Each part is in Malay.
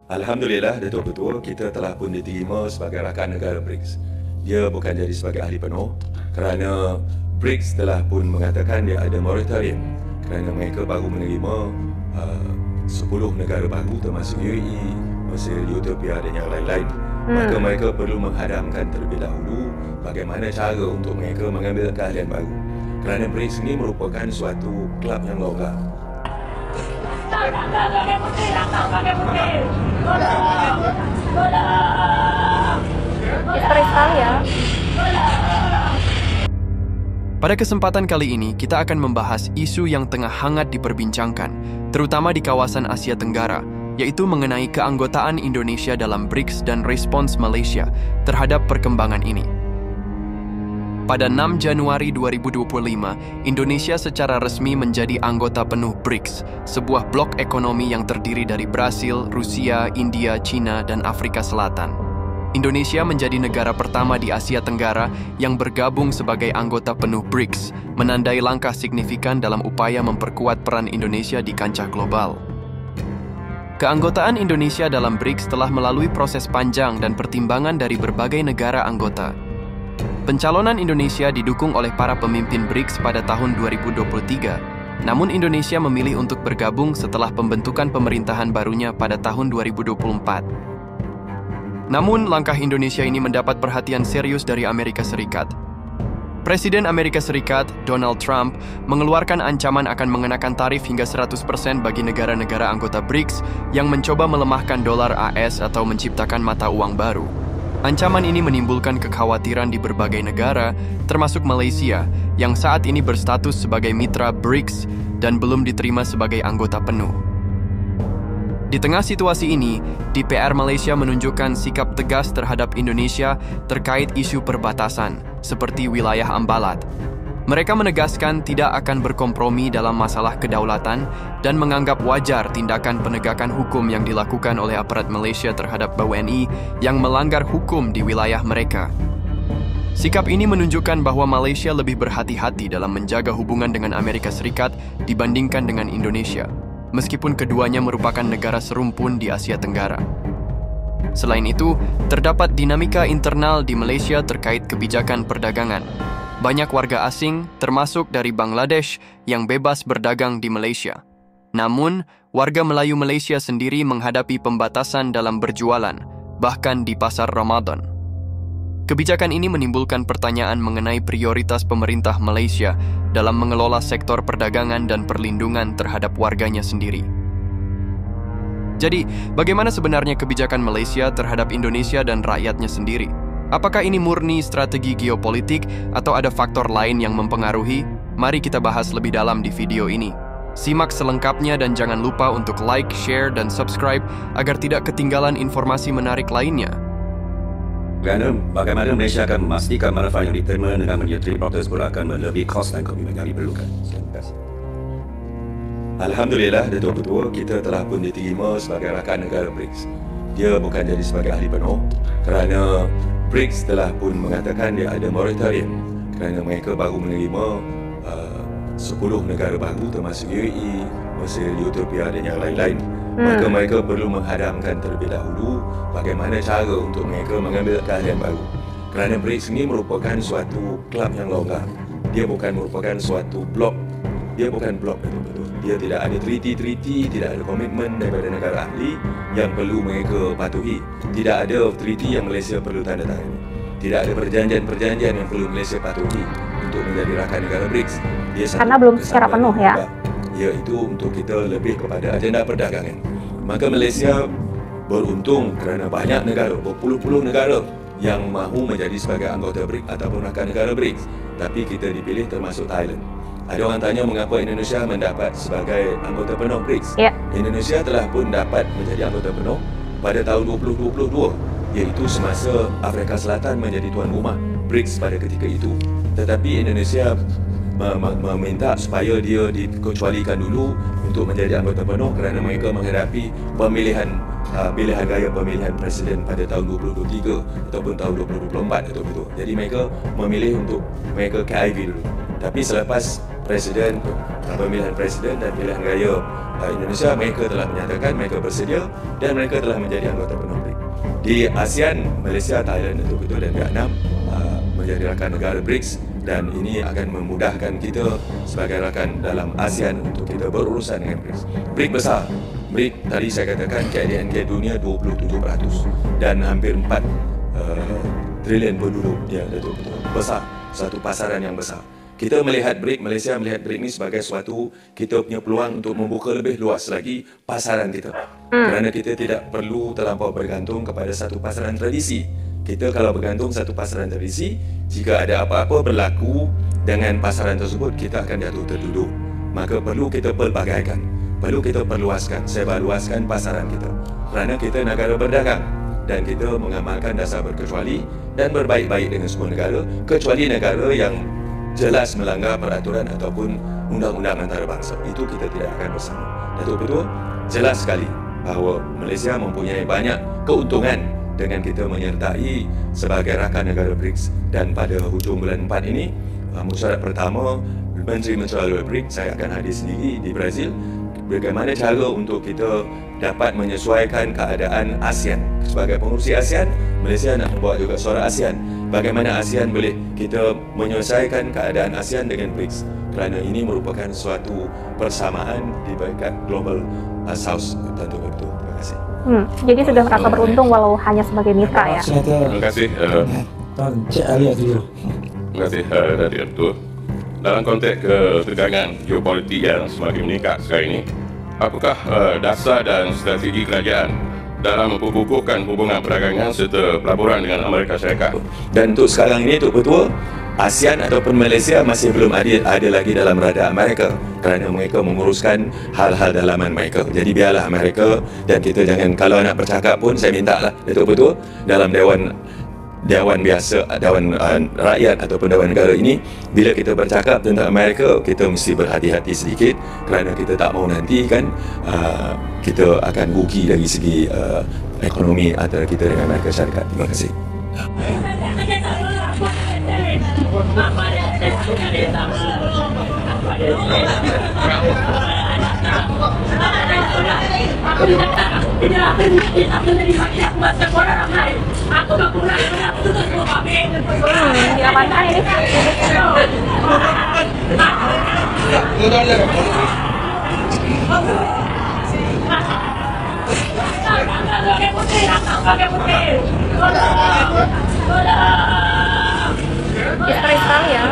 Alhamdulillah, Datuk Ketua, kita telah pun diterima sebagai rakan negara BRICS. Dia bukan jadi sebagai ahli penuh kerana BRICS telah pun mengatakan dia ada moratorium kerana mereka baru menerima 10 negara baru termasuk UAE, Mesir, Ethiopia dan yang lain-lain. Maka mereka perlu menghadamkan terlebih dahulu bagaimana cara untuk mereka mengambil keahlian baru. Kerana BRICS ini merupakan suatu kelab yang longgar. Misteri sekali ya. Pada kesempatan kali ini, kita akan membahas isu yang tengah hangat diperbincangkan, terutama di kawasan Asia Tenggara, yaitu mengenai keanggotaan Indonesia dalam BRICS dan respons Malaysia terhadap perkembangan ini. Pada 6 Januari 2025, Indonesia secara resmi menjadi anggota penuh BRICS, sebuah blok ekonomi yang terdiri dari Brasil, Rusia, India, China, dan Afrika Selatan. Indonesia menjadi negara pertama di Asia Tenggara yang bergabung sebagai anggota penuh BRICS, menandai langkah signifikan dalam upaya memperkuat peran Indonesia di kancah global. Keanggotaan Indonesia dalam BRICS telah melalui proses panjang dan pertimbangan dari berbagai negara anggota. Pencalonan Indonesia didukung oleh para pemimpin BRICS pada tahun 2023, namun Indonesia memilih untuk bergabung setelah pembentukan pemerintahan barunya pada tahun 2024. Namun, langkah Indonesia ini mendapat perhatian serius dari Amerika Serikat. Presiden Amerika Serikat, Donald Trump, mengeluarkan ancaman akan mengenakan tarif hingga 100% bagi negara-negara anggota BRICS yang mencoba melemahkan dolar AS atau menciptakan mata uang baru. Ancaman ini menimbulkan kekhawatiran di berbagai negara, termasuk Malaysia, yang saat ini berstatus sebagai mitra BRICS dan belum diterima sebagai anggota penuh. Di tengah situasi ini, DPR Malaysia menunjukkan sikap tegas terhadap Indonesia terkait isu perbatasan, seperti wilayah Ambalat. Mereka menegaskan tidak akan berkompromi dalam masalah kedaulatan dan menganggap wajar tindakan penegakan hukum yang dilakukan oleh aparat Malaysia terhadap WNI yang melanggar hukum di wilayah mereka. Sikap ini menunjukkan bahwa Malaysia lebih berhati-hati dalam menjaga hubungan dengan Amerika Serikat dibandingkan dengan Indonesia, meskipun keduanya merupakan negara serumpun di Asia Tenggara. Selain itu, terdapat dinamika internal di Malaysia terkait kebijakan perdagangan. Banyak warga asing, termasuk dari Bangladesh, yang bebas berdagang di Malaysia. Namun, warga Melayu Malaysia sendiri menghadapi pembatasan dalam berjualan, bahkan di pasar Ramadan. Kebijakan ini menimbulkan pertanyaan mengenai prioritas pemerintah Malaysia dalam mengelola sektor perdagangan dan perlindungan terhadap warganya sendiri. Jadi, bagaimana sebenarnya kebijakan Malaysia terhadap Indonesia dan rakyatnya sendiri? Apakah ini murni strategi geopolitik atau ada faktor lain yang mempengaruhi? Mari kita bahas lebih dalam di video ini. Simak selengkapnya dan jangan lupa untuk like, share, dan subscribe agar tidak ketinggalan informasi menarik lainnya. Kerana bagaimana Malaysia akan memastikan manfaat yang diterima dengan menyertai proses tersebut akan melebihi kos dan komitmen yang diperlukan. Alhamdulillah, Datuk Ketua, kita telah pun diterima sebagai rakan negara BRICS. Dia bukan jadi sebagai ahli penuh kerana BRICS telah pun mengatakan dia ada moratorium kerana mereka baru menerima 10 negara baru termasuk UAE, Mesir, Ethiopia dan yang lain-lain. Maka mereka perlu menghadamkan terlebih dahulu bagaimana cara untuk mereka mengambil keahlian baru. Kerana BRICS ini merupakan suatu kelab yang longgar. Dia bukan merupakan suatu blok. Dia bukan blok betul-betul. Dia tidak ada treaty, tidak ada komitmen daripada negara ahli yang perlu mereka patuhi. Tidak ada treaty yang Malaysia perlu tanda tangani. Tidak ada perjanjian-perjanjian yang perlu Malaysia patuhi untuk menjadi rakan negara BRICS. Dia Karena belum secara penuh ya. Iaitu untuk kita lebih kepada agenda perdagangan. Maka Malaysia beruntung kerana banyak negara, berpuluh-puluh negara yang mahu menjadi sebagai anggota BRICS ataupun rakan negara BRICS. Tapi kita dipilih termasuk Thailand. Ada orang tanya mengapa Indonesia mendapat sebagai anggota penuh BRICS. Indonesia telah pun dapat menjadi anggota penuh pada tahun 2022, iaitu semasa Afrika Selatan menjadi tuan rumah BRICS pada ketika itu. Tetapi Indonesia meminta supaya dia dikecualikan dulu untuk menjadi anggota penuh kerana mereka menghadapi pilihan raya pemilihan presiden pada tahun 2023 ataupun tahun 2024 atau betul. Jadi mereka memilih untuk mereka KIV dulu. Tapi selepas presiden, pemilihan presiden dan pilihan raya Indonesia, mereka telah menyatakan mereka bersedia dan mereka telah menjadi anggota penuh BRICS. Di ASEAN, Malaysia, Thailand, betul-betul dan Vietnam menjadi rakan negara BRICS, dan ini akan memudahkan kita sebagai rakan dalam ASEAN untuk kita berurusan dengan BRICS. BRICS besar. BRICS tadi saya katakan KDNK dunia 27% dan hampir 4 trilion penduduk. Ya, betul-betul besar. Satu pasaran yang besar. Kita melihat BRICS, Malaysia melihat BRICS ini sebagai suatu kita punya peluang untuk membuka lebih luas lagi pasaran kita. Kerana kita tidak perlu terlampau bergantung kepada satu pasaran tradisi. Kita kalau bergantung satu pasaran tradisi, jika ada apa-apa berlaku dengan pasaran tersebut, kita akan jatuh terduduk. Maka perlu kita pelbagaikan, perlu kita perluaskan, sebarluaskan pasaran kita. Kerana kita negara berdagang dan kita mengamalkan dasar berkecuali dan berbaik-baik dengan semua negara, kecuali negara yang jelas melanggar peraturan ataupun undang-undang antarabangsa. Itu kita tidak akan bersama. Betul-betul jelas sekali bahawa Malaysia mempunyai banyak keuntungan dengan kita menyertai sebagai rakan negara BRICS. Dan pada hujung bulan 4 ini, mesyuarat pertama Menteri-Menteri BRICS, saya akan hadir sendiri di Brazil. Bagaimana cara untuk kita dapat menyesuaikan keadaan ASEAN. Sebagai pengurusi ASEAN, Malaysia nak membawa juga suara ASEAN. Bagaimana ASEAN boleh kita menyelesaikan keadaan ASEAN dengan BRICS, kerana ini merupakan suatu persamaan di barikat Global South. Tentu betul. Terima kasih. Jadi sudah merasa beruntung walau hanya sebagai mitra ya. Terima kasih. Terima kasih Datuk Ketua. Dalam konteks ketegangan geopolitik yang semakin meningkat sekarang ini, apakah dasar dan strategi kerajaan dalam memperkukuhkan hubungan perdagangan serta pelaburan dengan Amerika Syarikat? Dan untuk sekarang ini, Tok Ketua, ASEAN ataupun Malaysia masih belum ada lagi dalam radar Amerika, kerana mereka menguruskan hal-hal dalaman mereka. Jadi biarlah Amerika, dan kita jangan, kalau nak bercakap pun saya minta lah Datuk Ketua, dalam Dewan biasa, Dewan Rakyat ataupun Dewan Negara ini, bila kita bercakap tentang Amerika, kita mesti berhati-hati sedikit, kerana kita tak mau nanti kan kita akan rugi dari segi ekonomi antara kita dengan Amerika Syarikat. Terima kasih. Diapakan ini? Istri sekali ya.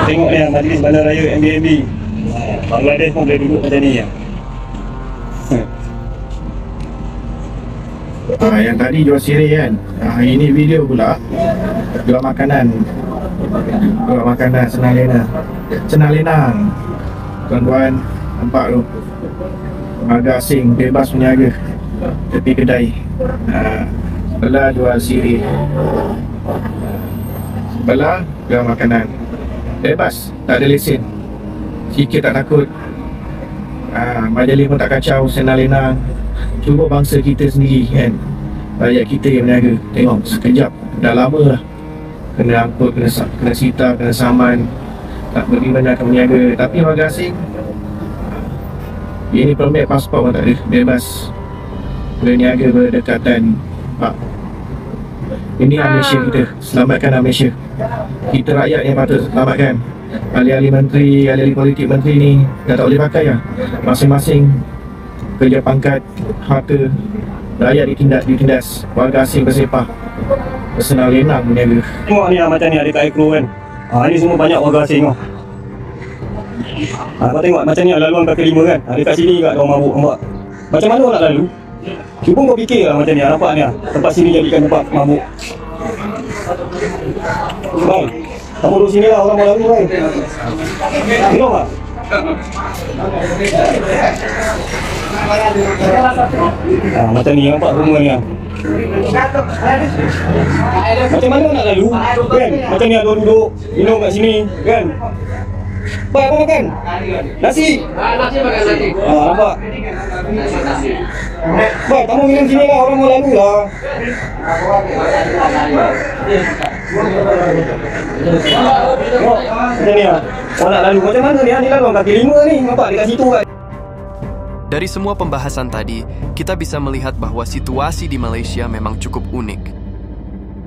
Tengok yang majlis bandaraya MBMB, Bangladesh pun boleh duduk macam ni ya. Yang tadi jual sirih kan, ini video pula jual makanan senang lenang. Tuan-tuan nampak tu, warga asing bebas berniaga tepi kedai. Sebelah jual sirih, sebelah jual makanan, bebas, tak ada lesen, sikit tak takut. Majlis pun tak kacau, senang lenang. Cuba bangsa kita sendiri kan, rakyat kita yang berniaga. Tengok sekejap, dah lama lah kena angkut, kena sita, kena saman, tak pergi mana akan berniaga. Tapi warga asing, ini permit pasport pun tak ada, bebas berniaga berdekatan. Ini Malaysia kita, selamatkan Malaysia. Kita rakyat yang patut selamatkan. Ahli-ahli menteri, ahli-ahli politik menteri ni dah tak boleh pakai lah. Masing-masing kerja pangkat, harta rakyat ditindas, warga asing bersepah, bersenang lenang berniaga. Tengok ni macam ni, ada kat Ekro kan. Ni semua banyak warga asing tau. Kau tengok macam ni laluan kaki 5 kan. Ada kat sini kat orang mabuk, nampak. Macam mana nak lalu? Cuba kau fikir lah macam ni, nampak ni lah. Tempat sini jadikan tempat mabuk. Bang, Kamu duduk sini lah, orang mau lalu kan. Minum tak? Macam ni nampak rumah ni. Macam mana nak lalu kan? Macam ni ada duduk minum kat sini kan? Baik apa makan? Nasi? Nasi makan nasi. Nampak? Baik, kamu minum sini lah, orang mau lalu lah. Macam ni lah. Orang nak lalu macam mana ni? Ni lalu kaki 5 ni. Nampak dekat situ kan? Dari semua pembahasan tadi, kita bisa melihat bahwa situasi di Malaysia memang cukup unik.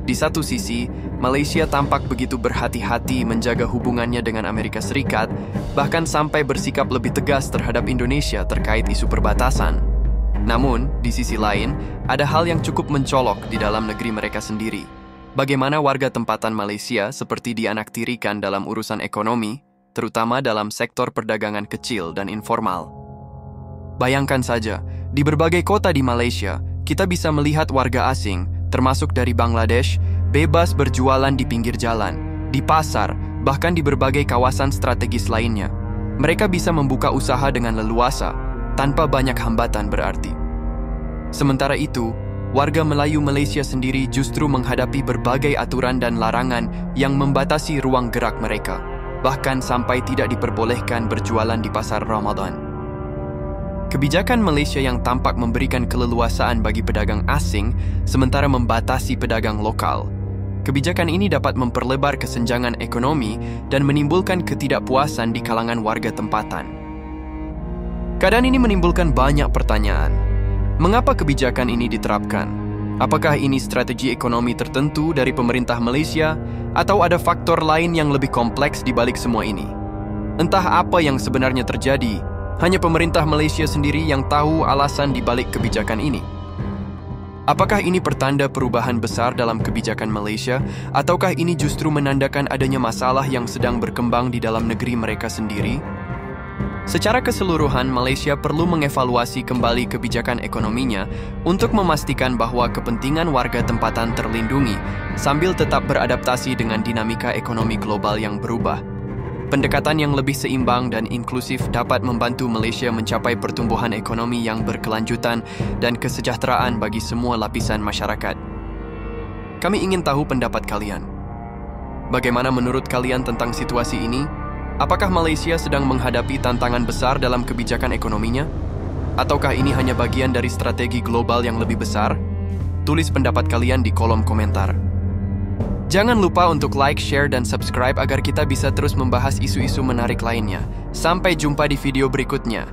Di satu sisi, Malaysia tampak begitu berhati-hati menjaga hubungannya dengan Amerika Serikat, bahkan sampai bersikap lebih tegas terhadap Indonesia terkait isu perbatasan. Namun, di sisi lain, ada hal yang cukup mencolok di dalam negeri mereka sendiri. Bagaimana warga tempatan Malaysia seperti dianaktirikan dalam urusan ekonomi, terutama dalam sektor perdagangan kecil dan informal. Bayangkan saja, di berbagai kota di Malaysia, kita bisa melihat warga asing, termasuk dari Bangladesh, bebas berjualan di pinggir jalan, di pasar, bahkan di berbagai kawasan strategis lainnya. Mereka bisa membuka usaha dengan leluasa, tanpa banyak hambatan berarti. Sementara itu, warga Melayu Malaysia sendiri justru menghadapi berbagai aturan dan larangan yang membatasi ruang gerak mereka, bahkan sampai tidak diperbolehkan berjualan di pasar Ramadan. Kebijakan Malaysia yang tampak memberikan keleluasaan bagi pedagang asing sementara membatasi pedagang lokal. Kebijakan ini dapat memperlebar kesenjangan ekonomi dan menimbulkan ketidakpuasan di kalangan warga tempatan. Keadaan ini menimbulkan banyak pertanyaan. Mengapa kebijakan ini diterapkan? Apakah ini strategi ekonomi tertentu dari pemerintah Malaysia atau ada faktor lain yang lebih kompleks di balik semua ini? Entah apa yang sebenarnya terjadi, hanya pemerintah Malaysia sendiri yang tahu alasan di balik kebijakan ini. Apakah ini pertanda perubahan besar dalam kebijakan Malaysia, ataukah ini justru menandakan adanya masalah yang sedang berkembang di dalam negeri mereka sendiri? Secara keseluruhan, Malaysia perlu mengevaluasi kembali kebijakan ekonominya untuk memastikan bahwa kepentingan warga tempatan terlindungi sambil tetap beradaptasi dengan dinamika ekonomi global yang berubah. Pendekatan yang lebih seimbang dan inklusif dapat membantu Malaysia mencapai pertumbuhan ekonomi yang berkelanjutan dan kesejahteraan bagi semua lapisan masyarakat. Kami ingin tahu pendapat kalian. Bagaimana menurut kalian tentang situasi ini? Apakah Malaysia sedang menghadapi tantangan besar dalam kebijakan ekonominya? Ataukah ini hanya bagian dari strategi global yang lebih besar? Tulis pendapat kalian di kolom komentar. Jangan lupa untuk like, share, dan subscribe agar kita bisa terus membahas isu-isu menarik lainnya. Sampai jumpa di video berikutnya.